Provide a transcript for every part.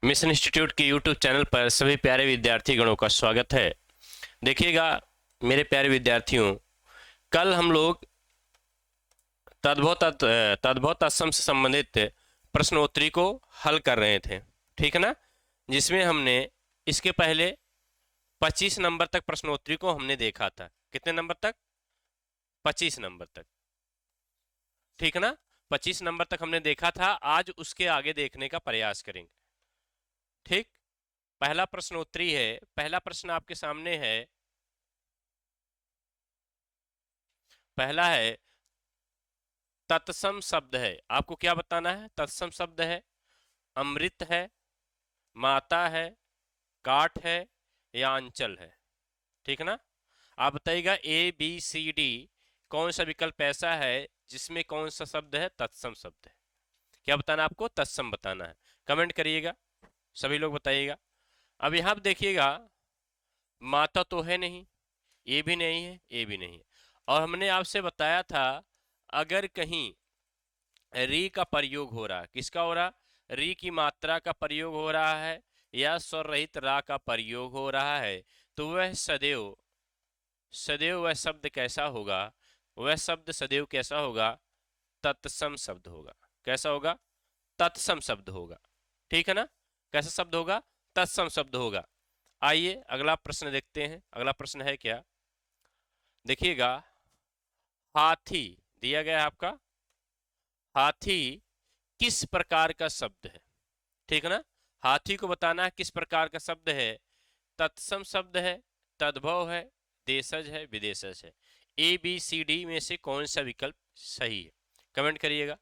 Mission institute के YouTube channel पर सभी प्यारे विद्यार्थी गणों का स्वागत है। देखिएगा मेरे प्यारे विद्यार्थियों, कल हम लोग तद्भव तत्सम से संबंधित प्रश्नोत्तरी को हल कर रहे थे, ठीक है ना। जिसमें हमने इसके पहले 25 नंबर तक प्रश्नोत्तरी को हमने देखा था। कितने नंबर तक? 25 नंबर तक, ठीक है ना। 25 नंबर तक हमने देखा था। आज उसके आगे देखने का प्रयास करेंगे, ठीक। पहला प्रश्नोत्तरी है। पहला प्रश्न आपके सामने है। पहला है तत्सम शब्द है। आपको क्या बताना है? तत्सम शब्द है, अमृत है, माता है, काठ है या अंचल है, ठीक है ना। आप बताइएगा ए बी सी डी कौन सा विकल्प ऐसा है जिसमें कौन सा शब्द है तत्सम शब्द है। क्या बताना है आपको? तत्सम बताना है। कमेंट करिएगा, सभी लोग बताइएगा। अब यहां पर देखिएगा, माता तो है नहीं, ये भी नहीं है, ये भी नहीं है। और हमने आपसे बताया था अगर कहीं री का प्रयोग हो रहा है, किसका हो रहा? री की मात्रा का प्रयोग हो रहा है या स्वर रहित रा का प्रयोग हो रहा है, तो वह सदैव सदैव वह शब्द कैसा होगा? वह शब्द सदैव कैसा होगा? तत्सम शब्द होगा। कैसा होगा? तत्सम शब्द होगा, ठीक है ना। कैसा शब्द होगा? तत्सम शब्द होगा। आइए अगला प्रश्न देखते हैं। अगला प्रश्न है क्या? देखिएगा, हाथी दिया गया है आपका। हाथी किस प्रकार का शब्द है, ठीक है ना। हाथी को बताना है किस प्रकार का शब्द है। तत्सम शब्द है, तद्भव है, देशज है, विदेशज है। ए बी सी डी में से कौन सा विकल्प सही है? कमेंट करिएगा,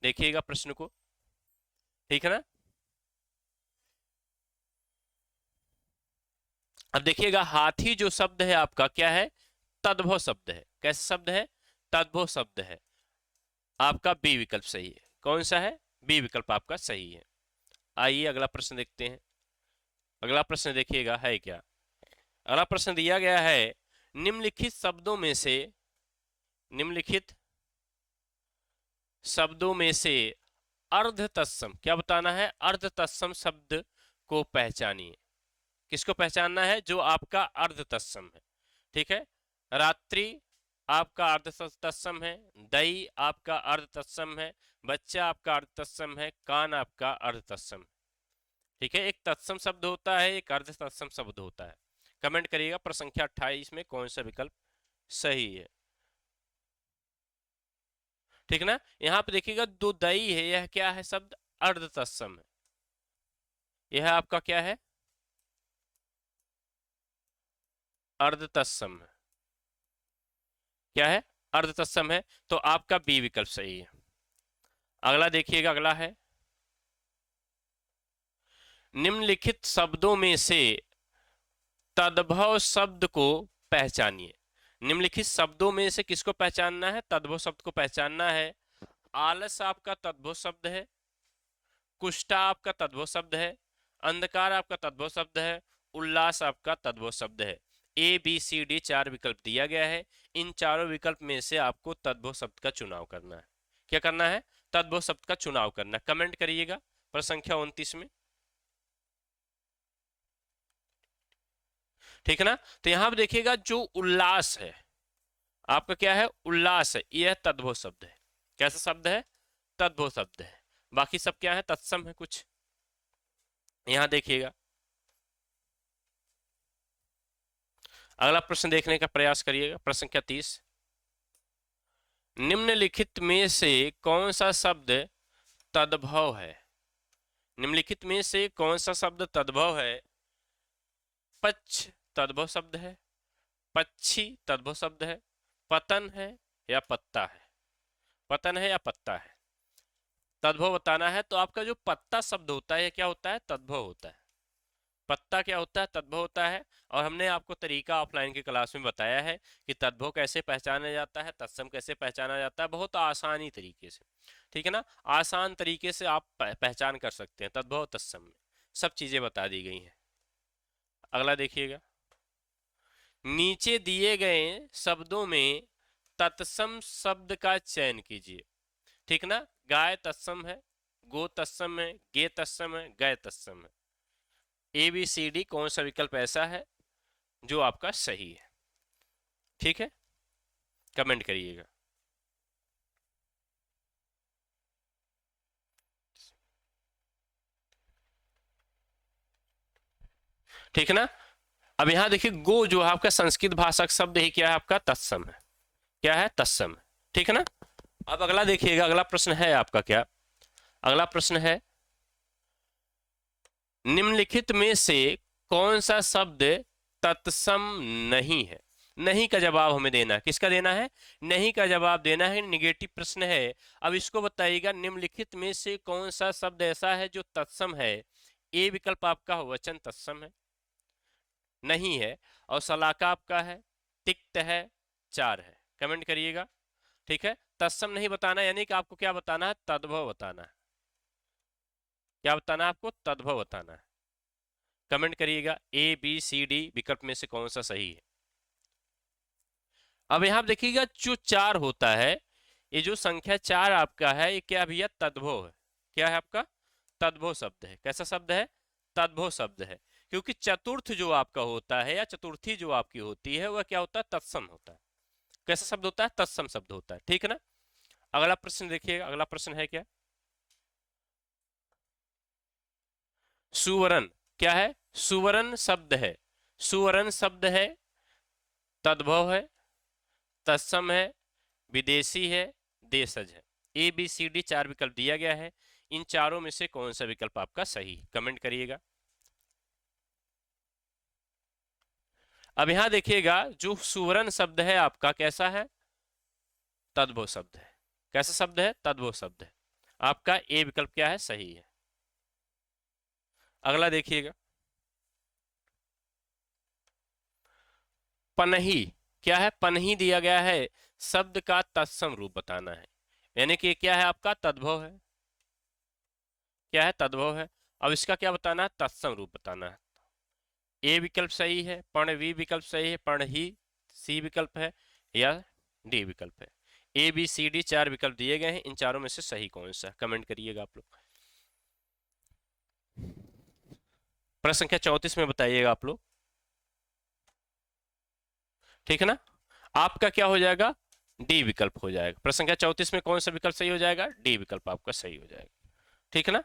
देखिएगा प्रश्न को, ठीक है ना। अब देखिएगा, हाथी जो शब्द है आपका क्या है? तद्भव शब्द है। कैसा शब्द है? तद्भव शब्द है। आपका बी विकल्प सही है। कौन सा है? बी विकल्प आपका सही है। आइए अगला प्रश्न देखते हैं। अगला प्रश्न देखिएगा है क्या। अगला प्रश्न दिया गया है, निम्नलिखित शब्दों में से निम्नलिखित शब्दों में से अर्ध तत्सम, क्या बताना है? अर्ध तत्सम शब्द को पहचानिए। किसको पहचानना है? जो आपका अर्ध तत्सम है, ठीक है। रात्रि आपका अर्ध तत्सम है, दही आपका अर्ध तत्सम है, बच्चा आपका अर्ध तत्सम है, कान आपका अर्ध तत्सम, ठीक है। एक तत्सम शब्द होता है, एक अर्ध तत्सम शब्द होता है। कमेंट करिएगा प्रश्न संख्या 28 में कौन सा विकल्प सही है, ठीक है ना। यहां पे देखिएगा, दो दई है, यह क्या है शब्द? अर्ध तत्सम है। यह आपका क्या है? अर्ध तत्सम है। क्या है? अर्ध तत्सम है। तो आपका बी विकल्प सही है। अगला देखिएगा, अगला है, निम्नलिखित शब्दों में से तद्भव शब्द को पहचानिए। निम्नलिखित शब्दों में से किसको पहचानना है? तद्भव शब्द को पहचानना है। आलस आपका तद्भव शब्द है, कुष्ठा आपका तद्भव शब्द है, अंधकार आपका तद्भव शब्द है, उल्लास आपका तद्भव शब्द है। ए बी सी डी 4 विकल्प दिया गया है। इन चारों विकल्प में से आपको तद्भव शब्द का चुनाव करना है। क्या करना है? तद्भव शब्द का चुनाव करना है। कमेंट करिएगा प्रश्न संख्या 29 में, ठीक है ना। तो यहां पर देखिएगा, जो उल्लास है आपका क्या है? उल्लास है, यह तद्भव शब्द है। कैसा शब्द है? तद्भव शब्द है। बाकी सब क्या है? तत्सम है कुछ। यहां देखिएगा, अगला प्रश्न देखने का प्रयास करिएगा। प्रश्न संख्या 30, निम्नलिखित में से कौन सा शब्द तद्भव है? निम्नलिखित में से कौन सा शब्द तद्भव है? पक्ष तद्भव शब्द है, पक्षी तद्भव शब्द है, पतन है या पत्ता है। पतन है या पत्ता है, तद्भव बताना है। तो आपका जो पत्ता शब्द होता है, क्या होता है? तद्भव होता है। पत्ता क्या होता है? तद्भव होता है। और हमने आपको तरीका ऑफलाइन की क्लास में बताया है कि तद्भव कैसे पहचाना जाता है, तत्सम कैसे पहचाना जाता है, बहुत आसानी तरीके से, ठीक है ना। आसान तरीके से आप पहचान कर सकते हैं तद्भव तत्सम में, सब चीजें बता दी गई हैं। अगला देखिएगा, नीचे दिए गए शब्दों में तत्सम शब्द का चयन कीजिए, ठीक ना। गाय तत्सम है, गो तत्सम है, गे तत्सम है, गए तत्सम है। ए बी सी डी कौन सा विकल्प ऐसा है जो आपका सही है? ठीक है, कमेंट करिएगा। ठीक है ना। अब यहां देखिए, गो जो है आपका संस्कृत भाषा का शब्द ही क्या है आपका? तत्सम है। क्या है? तत्सम है। ठीक है ना। अब अगला देखिएगा, अगला प्रश्न है आपका क्या? अगला प्रश्न है, निम्नलिखित में से कौन सा शब्द तत्सम नहीं है? नहीं का जवाब हमें देना है। किसका देना है? नहीं का जवाब देना है। निगेटिव प्रश्न है। अब इसको बताइएगा, निम्नलिखित में से कौन सा शब्द ऐसा है जो तत्सम है? ए विकल्प आपका वचन तत्सम है, नहीं है, और शलाका आपका है, तिक्त है, चार है। कमेंट करिएगा। ठीक है, तत्सम नहीं बताना, यानी कि आपको क्या बताना है? तद्भव बताना है। क्या बताना है आपको? तद्भव बताना है। कमेंट करिएगा, ए बी सी डी विकल्प में से कौन सा सही है। अब यहां देखिएगा, जो चार होता है, ये जो संख्या चार आपका है, ये क्या भैया? तद्भव है। क्या है आपका? तद्भव शब्द है। कैसा शब्द है? तद्भव शब्द है। क्योंकि चतुर्थ जो आपका होता है या चतुर्थी जो आपकी होती है वह क्या होता है? तत्सम होता है। कैसा शब्द होता है? तत्सम शब्द होता है। ठीक है ना। अगला प्रश्न देखिएगा, अगला प्रश्न है क्या? सुवर्ण। क्या है? सुवर्ण शब्द है। सुवर्ण शब्द है, तद्भव है, तत्सम है, विदेशी है, देशज है। ए बी सी डी चार विकल्प दिया गया है। इन चारों में से कौन सा विकल्प आपका सही? कमेंट करिएगा। अब यहां देखिएगा, जो सुवर्ण शब्द है आपका कैसा है? तद्भव शब्द है। कैसा शब्द है? तद्भव शब्द है। आपका ए विकल्प क्या है? सही है। अगला देखिएगा, पनही। क्या है? पनही दिया गया है, शब्द का तत्सम रूप बताना है। यानी कि क्या है आपका? तद्भव है। क्या है? तद्भव है। अब इसका क्या बताना है? तत्सम रूप बताना है। ए विकल्प सही है, पण वी विकल्प सही है, पण ही सी विकल्प है, या डी विकल्प है। ए बी सी डी चार विकल्प दिए गए हैं, इन चारों में से सही कौन सा? कमेंट करिएगा आप लोग। प्रश्न संख्या 34 में बताइएगा आप लोग। ठीक है ना। आपका क्या हो जाएगा? डी विकल्प हो जाएगा। प्रश्न संख्या 34 में कौन सा विकल्प सही हो जाएगा? डी विकल्प आपका सही हो जाएगा। ठीक है ना।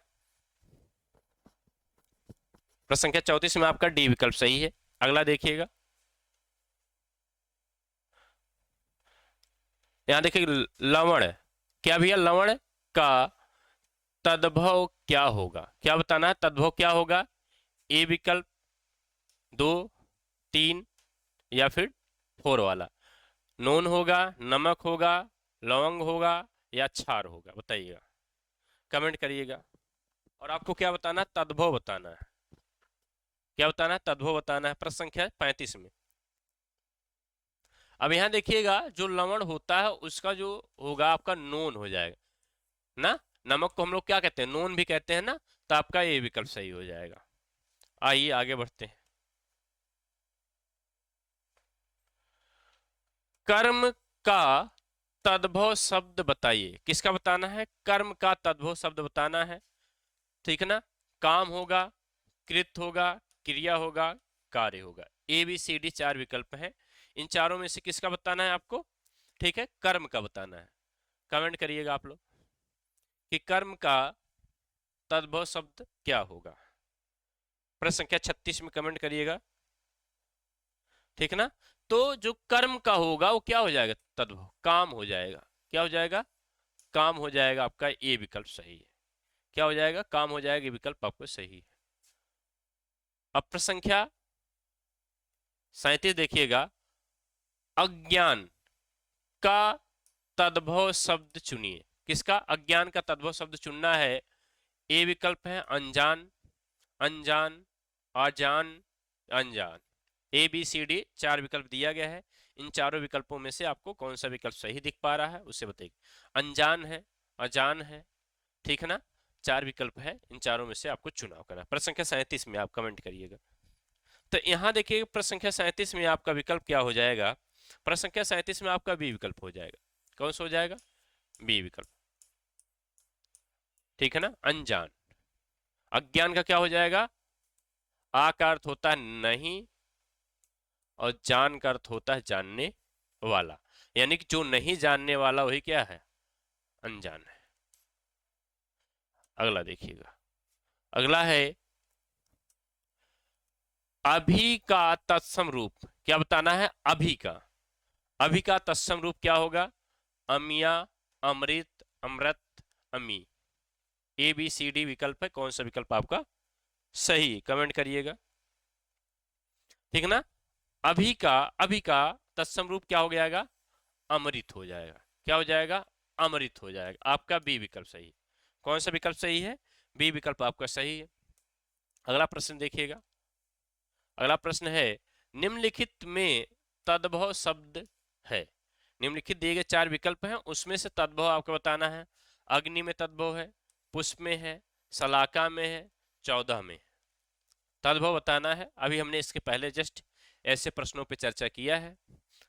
प्रश्न संख्या 34 में आपका डी विकल्प सही है। अगला देखिएगा, यहां देखिए, लवण। क्या भैया? लवण का तद्भव क्या होगा? क्या बताना है? तद्भव क्या होगा? ए विकल्प, दो, तीन, या फिर फोर वाला। नून होगा, नमक होगा, लवंग होगा, या क्षार होगा? बताइएगा, कमेंट करिएगा। और आपको क्या बताना है? तद्भव बताना है। क्या बताना है? तद्भव बताना है। प्रश्न संख्या 35 में। अब यहां देखिएगा, जो लवण होता है उसका जो होगा आपका नून हो जाएगा ना। नमक को हम लोग क्या कहते हैं? नून भी कहते हैं ना। तो आपका ये विकल्प सही हो जाएगा। आइए आगे बढ़ते हैं। कर्म का तद्भव शब्द बताइए। किसका बताना है? कर्म का तद्भव शब्द बताना है। ठीक है ना। काम होगा, कृत होगा, क्रिया होगा, कार्य होगा। ए बी सी डी चार विकल्प हैं, इन चारों में से किसका बताना है आपको? ठीक है, कर्म का बताना है। कमेंट करिएगा आप लोग कि कर्म का तद्भव शब्द क्या होगा। प्रश्न संख्या 36 में कमेंट करिएगा। ठीक है ना। तो जो कर्म का होगा वो क्या हो जाएगा? तद्भव, काम हो जाएगा। क्या हो जाएगा? काम हो जाएगा। आपका ए विकल्प सही है। क्या हो जाएगा? काम हो जाएगा। ये विकल्प आपको सही है। अब प्रश्न संख्या 37 देखिएगा, अज्ञान का तद्भव शब्द चुनिए। किसका? अज्ञान का तद्भव शब्द चुनना है। ए विकल्प है अनजान, अनजान, अजान, अनजान। ए बी सी डी चार विकल्प दिया गया है। इन चारों विकल्पों में से आपको कौन सा विकल्प सही दिख पा रहा है उसे बताइए। अनजान है, अजान है, ठीक है ना। चार विकल्प है, इन चारों में से आपको चुनाव करना। प्रश्न संख्या 37 में आप कमेंट करिएगा। तो यहां देखिए, प्रश्न संख्या 37 में आपका विकल्प क्या हो जाएगा? प्रश्न संख्या 37 में आपका बी विकल्प हो जाएगा। कौन सा हो जाएगा? बी विकल्प। ठीक है ना, अनजान। अज्ञान का क्या हो जाएगा, आ का अर्थ होता है नहीं और जान का अर्थ होता है जानने वाला, यानी कि जो नहीं जानने वाला वही क्या है, अनजान है। अगला देखिएगा, अगला है अभी का तत्सम रूप। क्या बताना है, अभी का, अभी का तत्सम रूप क्या होगा, अमिया, अमृत, अमृत, अमी। ए बी सी डी विकल्प है, कौन सा विकल्प आपका सही, कमेंट करिएगा। ठीक ना, अभी का तत्सम रूप क्या हो जाएगा, अमृत हो जाएगा। क्या हो जाएगा, अमृत हो जाएगा। आपका बी विकल्प सही है। कौन सा विकल्प सही है, बी विकल्प आपका सही है। अगला प्रश्न देखिएगा, अगला प्रश्न है निम्नलिखित में तद्भव शब्द है। निम्नलिखित दिए गए 4 विकल्प हैं, उसमें से तद्भव आपको बताना है। अग्नि में तद्भव है, पुष्प में है, शलाका में है, 14 में है। तद्भव बताना है। अभी हमने इसके पहले जस्ट ऐसे प्रश्नों पे चर्चा किया है,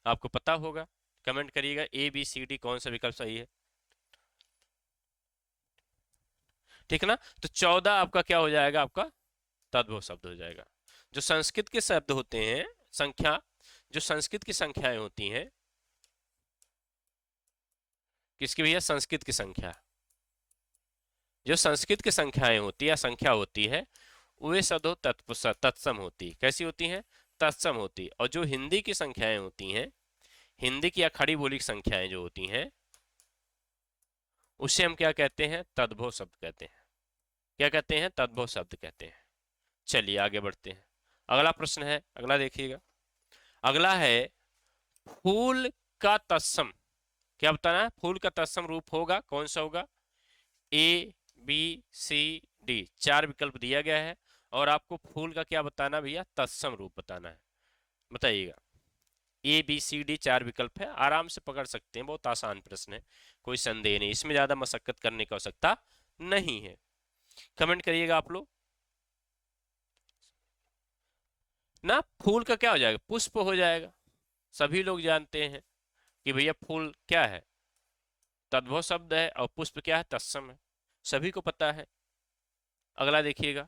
आपको पता होगा। कमेंट करिएगा ए बी सी डी कौन सा विकल्प सही है। ठीक है ना, तो 14 आपका क्या हो जाएगा, आपका तद्भव शब्द हो जाएगा। जो संस्कृत के शब्द होते हैं, संख्या, जो संस्कृत की संख्याएं होती हैं, किसकी भैया, संस्कृत की संख्या, जो संस्कृत की संख्याएं होती है या संख्या होती है, वे शब्द तत्सम होती है। कैसी होती हैं, तत्सम होती है। और जो हिंदी की संख्याएं होती हैं, हिंदी की या खड़ी बोली की संख्याएं जो होती हैं, उसे हम क्या कहते हैं, तद्भव शब्द कहते हैं। क्या कहते हैं, तद्भव शब्द कहते हैं। चलिए आगे बढ़ते हैं, अगला प्रश्न है, अगला देखिएगा। अगला है फूल का तत्सम। क्या बताना है, फूल का तत्सम रूप होगा, कौन सा होगा, ए बी सी डी 4 विकल्प दिया गया है, और आपको फूल का क्या बताना भैया, तत्सम रूप बताना है। बताइएगा, ए बी सी डी 4 विकल्प है, आराम से पकड़ सकते हैं, बहुत आसान प्रश्न है, कोई संदेह नहीं, इसमें ज्यादा मशक्कत करने की आवश्यकता नहीं है। कमेंट करिएगा आप लोग ना। फूल का क्या हो जाएगा, पुष्प हो जाएगा। सभी लोग जानते हैं कि भैया फूल क्या है, तद्भव शब्द है, और पुष्प क्या है, तत्सम है, सभी को पता है। अगला देखिएगा,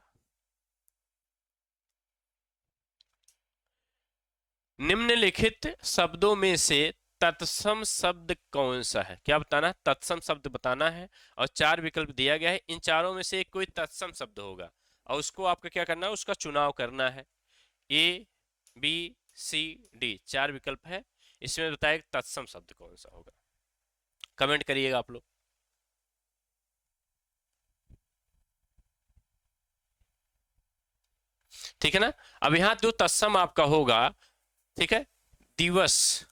निम्नलिखित शब्दों में से तत्सम शब्द कौन सा है। क्या बताना है, तत्सम शब्द बताना है, और 4 विकल्प दिया गया है, इन चारों में से एक कोई तत्सम शब्द होगा, और उसको आपका क्या करना है, उसका चुनाव करना है। ए बी सी डी 4 विकल्प है, इसमें बताइए तत्सम शब्द कौन सा होगा। कमेंट करिएगा आप लोग। ठीक है ना, अब यहां जो तत्सम आपका होगा, ठीक है, दिवस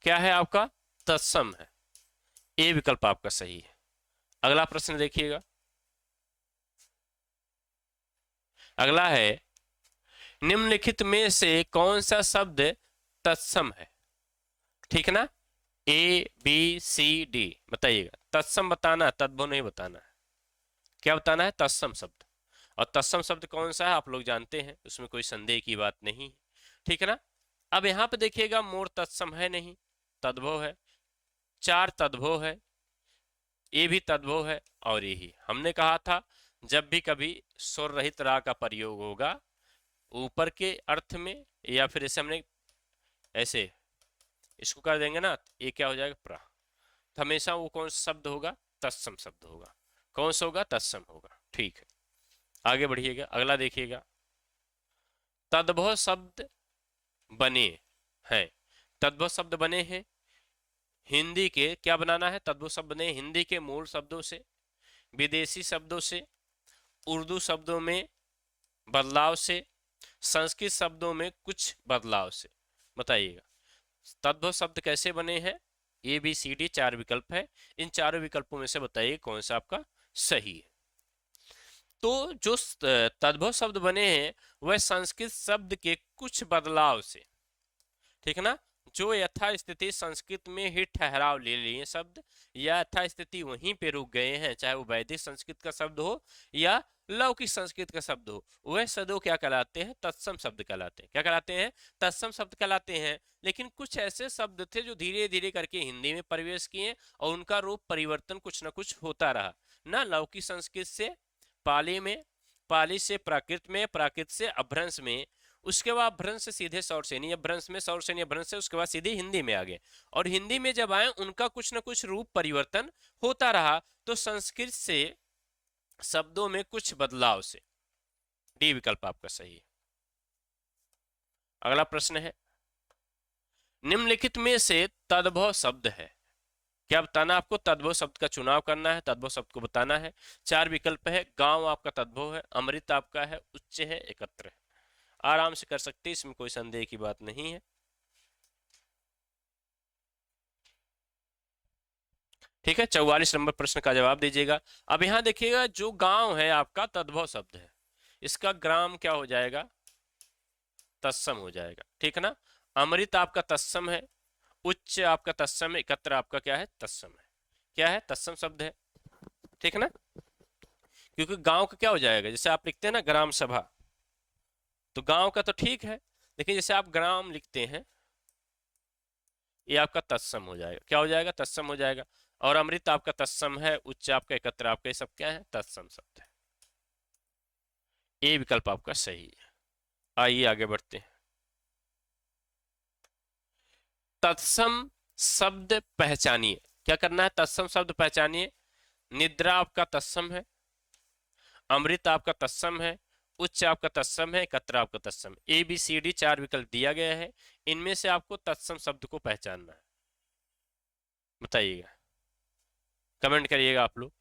क्या है आपका, तत्सम है, ए विकल्प आपका सही है। अगला प्रश्न देखिएगा, अगला है निम्नलिखित में से कौन सा शब्द तत्सम है। ठीक है ना, ए बी सी डी बताइएगा, तत्सम बताना है, तद्भव नहीं बताना है। क्या बताना है, तत्सम शब्द। और तत्सम शब्द कौन सा है आप लोग जानते हैं, उसमें कोई संदेह की बात नहीं है। ठीक है ना, अब यहां पे देखिएगा मोर तत्सम है नहीं, तद्भव है, 4 तद्भव है, ये भी तद्भव है, और यही हमने कहा था, जब भी कभी स्वर रहित रा का प्रयोग होगा ऊपर के अर्थ में, या फिर ऐसे हमने ऐसे इसको कर देंगे ना, ये क्या हो जाएगा, प्रा, तो हमेशा वो कौन सा शब्द होगा, तत्सम शब्द होगा। कौन सा होगा, तत्सम होगा। ठीक है, आगे बढ़िएगा, अगला देखिएगा, तद्भव शब्द बने हैं। तद्भव शब्द बने हैं हिंदी के, क्या बनाना है, तद्भव शब्द बने हिंदी के मूल शब्दों से, विदेशी शब्दों से, उर्दू शब्दों में बदलाव से, संस्कृत शब्दों में कुछ बदलाव से। बताइएगा तद्भव शब्द कैसे बने हैं, ए बी सी डी 4 विकल्प है, इन चारों विकल्पों में से बताइए कौन सा आपका सही है। तो जो तद्भव शब्द बने हैं वह संस्कृत शब्द के कुछ बदलाव से, ठीक है ना, जो यथास्थिति संस्कृत में ही ठहराव ले लिए शब्द, या यथास्थिति वहीं पे रुक गए हैं, चाहे वो वैदिक संस्कृत का शब्द हो या लौकिक संस्कृत का शब्द हो, वह शब्दों क्या कहलाते हैं, तत्सम शब्द कहलाते हैं। क्या कहलाते हैं, तत्सम शब्द कहलाते हैं। लेकिन कुछ ऐसे शब्द थे जो धीरे धीरे करके हिंदी में प्रवेश किए और उनका रूप परिवर्तन कुछ ना कुछ होता रहा, ना, लौकिक संस्कृत से पाली में, पाली से प्राकृत में, प्राकृत से अपभ्रंश में, उसके बाद अपभ्रंश से सीधे सौरसेनी अपभ्रंश में, सौरसेनी अपभ्रंश से उसके बाद सीधे हिंदी में आ गए। और हिंदी में जब आए उनका कुछ ना कुछ रूप परिवर्तन होता रहा, तो संस्कृत से शब्दों में कुछ बदलाव से। डी विकल्प आपका सही है। अगला प्रश्न है, निम्नलिखित में से तद्भव शब्द है। क्या बताना आपको? तद्भव शब्द का चुनाव करना है, तद्भव शब्द को बताना है। 4 विकल्प है। गांव आपका तद्भव है, अमृत आपका है, उच्च है, एकत्र है। आराम से कर सकते हैं, इसमें कोई संदेह की बात नहीं है। ठीक है, 44 नंबर प्रश्न का जवाब दीजिएगा। अब यहां देखिएगा, जो गांव है आपका तद्भव शब्द है, इसका ग्राम क्या हो जाएगा? तत्सम हो जाएगा। ठीक है ना? अमृत आपका तत्सम है, उच्च आपका तत्सम है, एकत्र आपका क्या है? तत्सम है। क्या है? तत्सम शब्द है। ठीक है ना? क्योंकि गांव का क्या हो जाएगा, जैसे आप लिखते हैं ना ग्राम सभा, तो गांव का तो ठीक है, लेकिन जैसे आप ग्राम लिखते हैं, ये आपका तत्सम हो जाएगा। क्या हो जाएगा? तत्सम हो जाएगा। और अमृत आपका तत्सम है, उच्च आपका, एकत्र आपका, ये सब क्या है? तत्सम शब्द है। ये विकल्प आपका सही है। आइए आगे बढ़ते हैं। तत्सम शब्द पहचानिए। क्या करना है? तत्सम शब्द पहचानिए। निद्रा आपका तत्सम है, अमृत आपका तत्सम है, उच्च आपका तत्सम है, एकत्र आपका तत्सम। ए बी सी डी 4 विकल्प दिया गया है, इनमें से आपको तत्सम शब्द को पहचानना है। बताइएगा, कमेंट करिएगा आप लोग।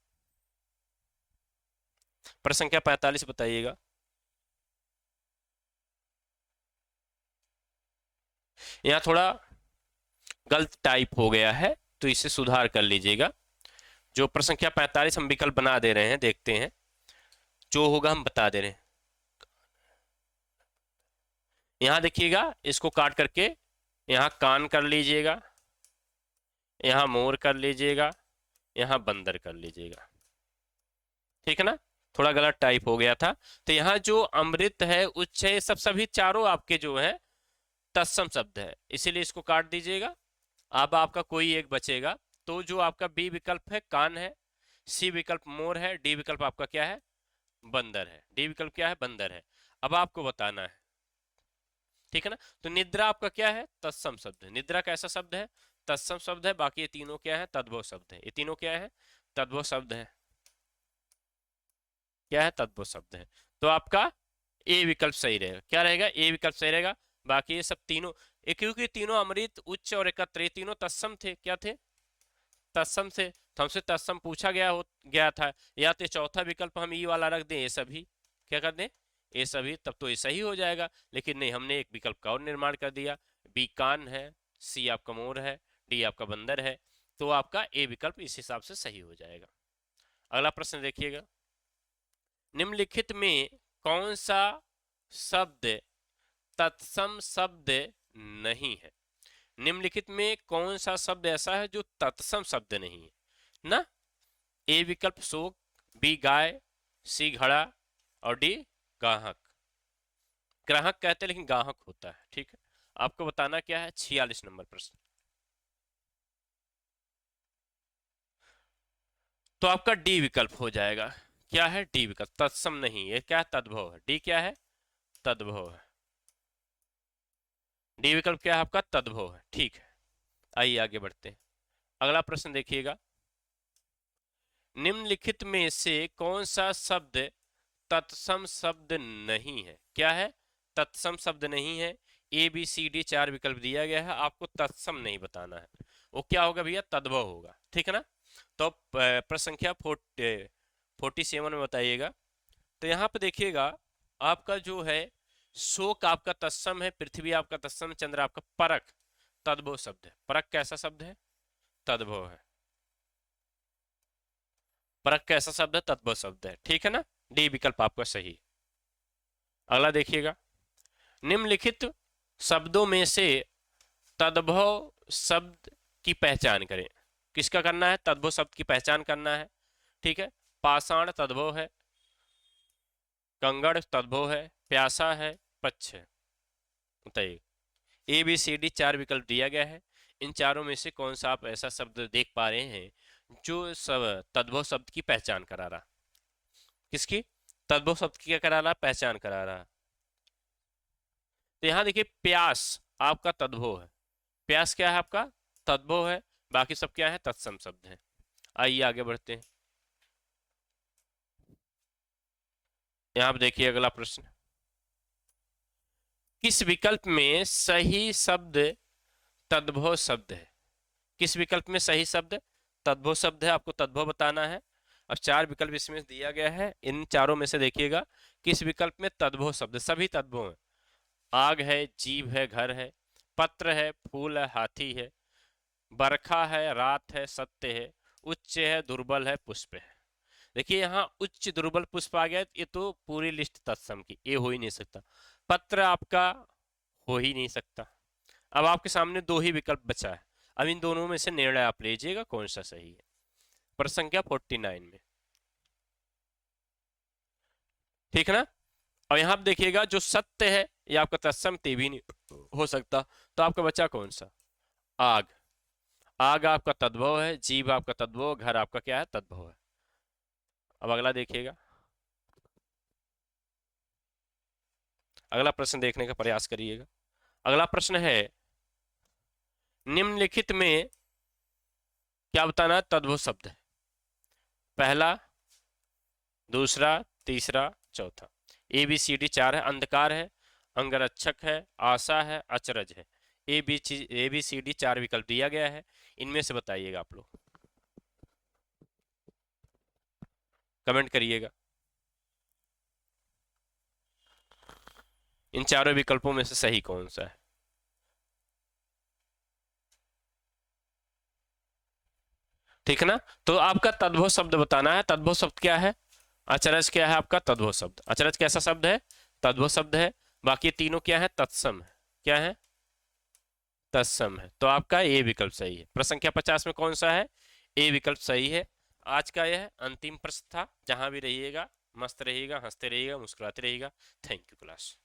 प्रश्न संख्या 45 बताइएगा। यहाँ थोड़ा गलत टाइप हो गया है, तो इसे सुधार कर लीजिएगा। जो प्रश्न संख्या 45 हम विकल्प बना दे रहे हैं, देखते हैं जो होगा हम बता दे रहे हैं। यहां देखिएगा, इसको काट करके यहां कान कर लीजिएगा, यहां मोर कर लीजिएगा, यहां बंदर कर लीजिएगा। ठीक है ना? थोड़ा गलत टाइप हो गया था। तो यहाँ जो अमृत है, उच्च है, सब सभी चारों आपके जो है तत्सम शब्द है, इसीलिए इसको काट दीजिएगा। अब आपका कोई एक बचेगा, तो जो आपका बी विकल्प है कान है, सी विकल्प मोर है, डी विकल्प आपका क्या है? बंदर है। डी विकल्प क्या है? बंदर है। अब आपको बताना है। ठीक है ना? तो निद्रा आपका क्या है? तत्सम शब्द है। निद्रा कैसा शब्द है? तत्सम शब्द है। बाकी ये तीनों क्या है? तद्भव शब्द है। ये तीनों क्या है? तद्भव शब्द है। क्या है? तद्भव शब्द है। तो आपका ए विकल्प सही रहेगा। क्या रहेगा? ए विकल्प सही रहेगा। बाकी ये सब तीनों, क्योंकि तीनों अमृत, उच्च और एकत्र, ये तीनों तत्सम थे। क्या थे? तत्सम से। तो हमसे तत्सम पूछा गया था, या तो चौथा विकल्प हम ई वाला रख दें, ये सभी क्या कर दें? ये सभी, तब तो ये सही हो जाएगा। लेकिन नहीं, हमने एक विकल्प का और निर्माण कर दिया। बी कान है, सी आपका मोर है, डी आपका बंदर है। तो आपका ए विकल्प इस हिसाब से सही हो जाएगा। अगला प्रश्न देखिएगा, निम्नलिखित में कौन सा शब्द तत्सम शब्द नहीं है? निम्नलिखित में कौन सा शब्द ऐसा है जो तत्सम शब्द नहीं है ना? ए विकल्प शोक, बी गाय, सी घड़ा, और डी गाहक। ग्राहक कहते हैं लेकिन गाहक होता है। ठीक है, आपको बताना क्या है? 46 नंबर प्रश्न। तो आपका डी विकल्प हो जाएगा। क्या है? डी विकल्प, तत्सम नहीं, ये क्या है? तद्भव है। डी क्या है? तद्भव है। डी विकल्प क्या है आपका? तद्भव है। ठीक है, आइए आगे बढ़ते हैं। अगला प्रश्न देखिएगा, निम्नलिखित में से कौन सा शब्द तत्सम शब्द नहीं है? क्या है? तत्सम शब्द नहीं है। ए बी सी डी 4 विकल्प दिया गया है, आपको तत्सम नहीं बताना है। वो क्या होगा भैया? तद्भव होगा। ठीक है ना? तो प्रश्न संख्या 47 में बताइएगा। तो यहाँ पे देखिएगा, आपका जो है शोक आपका तत्सम है, पृथ्वी आपका तत्सम, चंद्र आपका परक तद्भव शब्द है। परक कैसा शब्द है? तद्भव है। परक कैसा शब्द है? तद्भव शब्द है। ठीक है ना? डी विकल्प आपका सही। अगला देखिएगा, निम्नलिखित शब्दों में से तद्भव शब्द की पहचान करें। किसका करना है? तद्भव शब्द की पहचान करना है। ठीक है, पाषाण तद्भव है, कंगड़ तद्भव है, प्यासा है, पच्छ है। बताइए, ए बी सी डी 4 विकल्प दिया गया है, इन चारों में से कौन सा आप ऐसा शब्द देख पा रहे हैं जो सब तद्भव शब्द की पहचान करा रहा। किसकी? तद्भव शब्द की क्या करा रहा? पहचान करा रहा। तो यहां देखिए प्यास आपका तद्भव है। प्यास क्या है आपका? तद्भव है। बाकी सब क्या है? तत्सम शब्द है। आइए आगे बढ़ते हैं। यहां आप देखिए अगला प्रश्न, किस विकल्प में सही शब्द तद्भव शब्द है? किस विकल्प में सही शब्द तद्भव शब्द है? आपको तद्भव बताना है। अब चार विकल्प इसमें दिया गया है, इन चारों में से देखिएगा किस विकल्प में तद्भव शब्द, सभी तद्भव है। आग है, जीव है, घर है, पत्र है, फूल है, हाथी है, बरखा है, रात है, सत्य है, उच्च है, दुर्बल है, पुष्प है। देखिए यहाँ उच्च दुर्बल पुष्प आ गया, ये तो पूरी लिस्ट तत्सम की, ये हो ही नहीं सकता। पत्र आपका हो ही नहीं सकता। अब आपके सामने दो ही विकल्प बचा है, अब इन दोनों में से निर्णय आप लीजिएगा कौन सा सही है। प्रश्न संख्या 49 में, ठीक है ना। और यहां आप देखिएगा जो सत्य है ये आपका तत्सम ते भी नहीं हो सकता, तो आपका बचा कौन सा? आग। आग आपका तद्भव है, जीव आपका तद्भव, घर आपका क्या है? तद्भव है। अब अगला देखिएगा, अगला प्रश्न देखने का प्रयास करिएगा। अगला प्रश्न है, निम्नलिखित में क्या बताना है? तद्भव शब्द है। पहला, दूसरा, तीसरा, चौथा। ए बी सी डी चार है। अंधकार है, अंगरक्षक है, आशा है, अचरज है। ए बी सी डी चार विकल्प दिया गया है, इनमें से बताइएगा आप लोग, कमेंट करिएगा। इन चारों विकल्पों में से सही कौन सा है? ठीक है ना। तो आपका तद्भव शब्द बताना है। तद्भव शब्द क्या है? अचरज क्या है आपका? तद्भव शब्द। अचरज कैसा शब्द है? तद्भव शब्द है। बाकी तीनों क्या है? तत्सम है। क्या है? तत्सम है। तो आपका ए विकल्प सही है। प्रश्न संख्या 50 में कौन सा है? ए विकल्प सही है। आज का यह अंतिम प्रश्न था। जहां भी रहिएगा मस्त रहिएगा, हंसते रहिएगा, मुस्कुराते रहिएगा। Thank you class.